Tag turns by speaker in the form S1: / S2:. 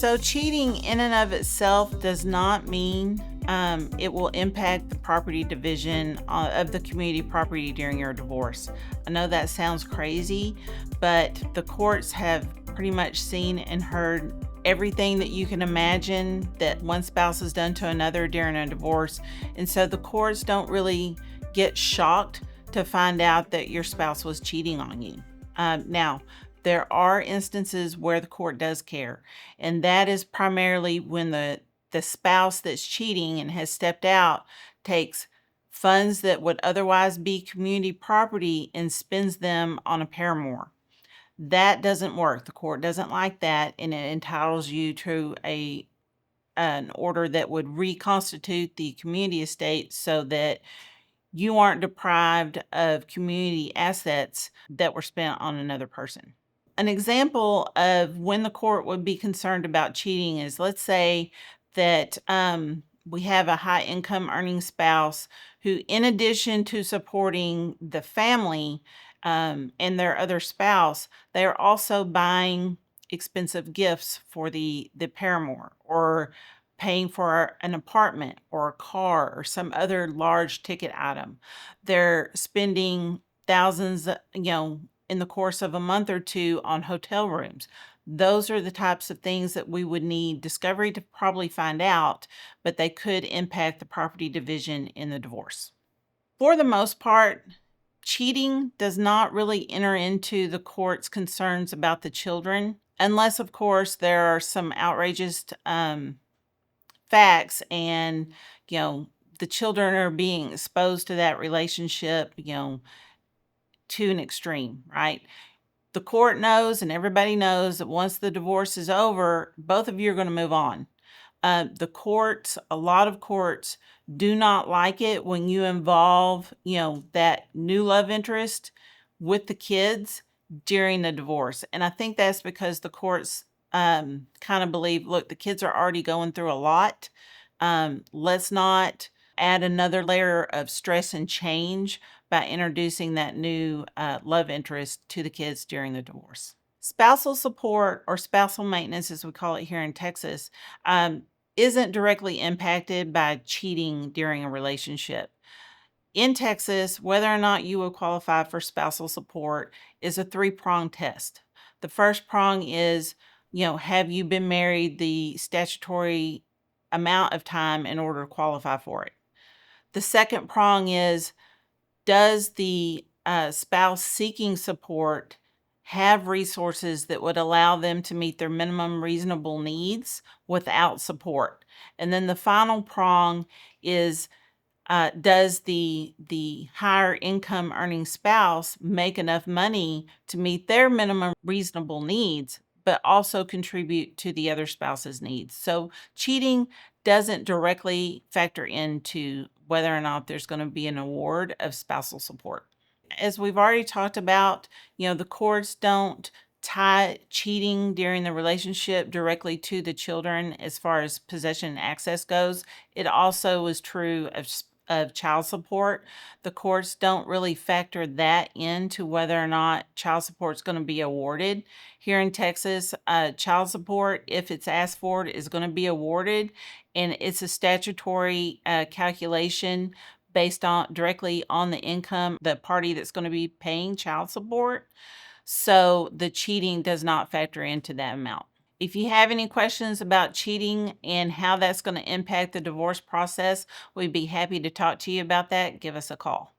S1: So cheating in and of itself does not mean it will impact the property division of the community property during your divorce. I know that sounds crazy, but the courts have pretty much seen and heard everything that you can imagine that one spouse has done to another during a divorce. And so the courts don't really get shocked to find out that your spouse was cheating on you. Now, there are instances where the court does care, and that is primarily when the spouse that's cheating and has stepped out takes funds that would otherwise be community property and spends them on a paramour. That doesn't work. The court doesn't like that, and it entitles you to an order that would reconstitute the community estate so that you aren't deprived of community assets that were spent on another person. An example of when the court would be concerned about cheating is, let's say that we have a high income earning spouse who, in addition to supporting the family and their other spouse, they are also buying expensive gifts for the paramour, or paying for an apartment or a car or some other large ticket item. They're spending thousands, in the course of a month or two on hotel rooms. Those are the types of things that we would need discovery to probably find out, but they could impact the property division in the divorce. For the most part, cheating does not really enter into the court's concerns about the children, unless, of course, there are some outrageous facts and, the children are being exposed to that relationship, to an extreme, right? The court knows and everybody knows that once the divorce is over, both of you are going to move on. A lot of courts do not like it when you involve, that new love interest with the kids during the divorce. And I think that's because the courts kind of believe, look, the kids are already going through a lot. Let's not add another layer of stress and change by introducing that new love interest to the kids during the divorce. Spousal support, or spousal maintenance as we call it here in Texas, isn't directly impacted by cheating during a relationship. In Texas, whether or not you will qualify for spousal support is a three-pronged test. The first prong is, have you been married the statutory amount of time in order to qualify for it? The second prong is, does the spouse seeking support have resources that would allow them to meet their minimum reasonable needs without support? And then the final prong is, does the higher income earning spouse make enough money to meet their minimum reasonable needs, but also contribute to the other spouse's needs? So cheating doesn't directly factor into whether or not there's going to be an award of spousal support. As we've already talked about, the courts don't tie cheating during the relationship directly to the children as far as possession and access goes. It also is true of child support. The courts don't really factor that into whether or not child support is going to be awarded. Here in Texas, child support, if it's asked for, is going to be awarded, and it's a statutory calculation based on directly on the income, the party that's going to be paying child support. So the cheating does not factor into that amount. If you have any questions about cheating and how that's going to impact the divorce process, we'd be happy to talk to you about that. Give us a call.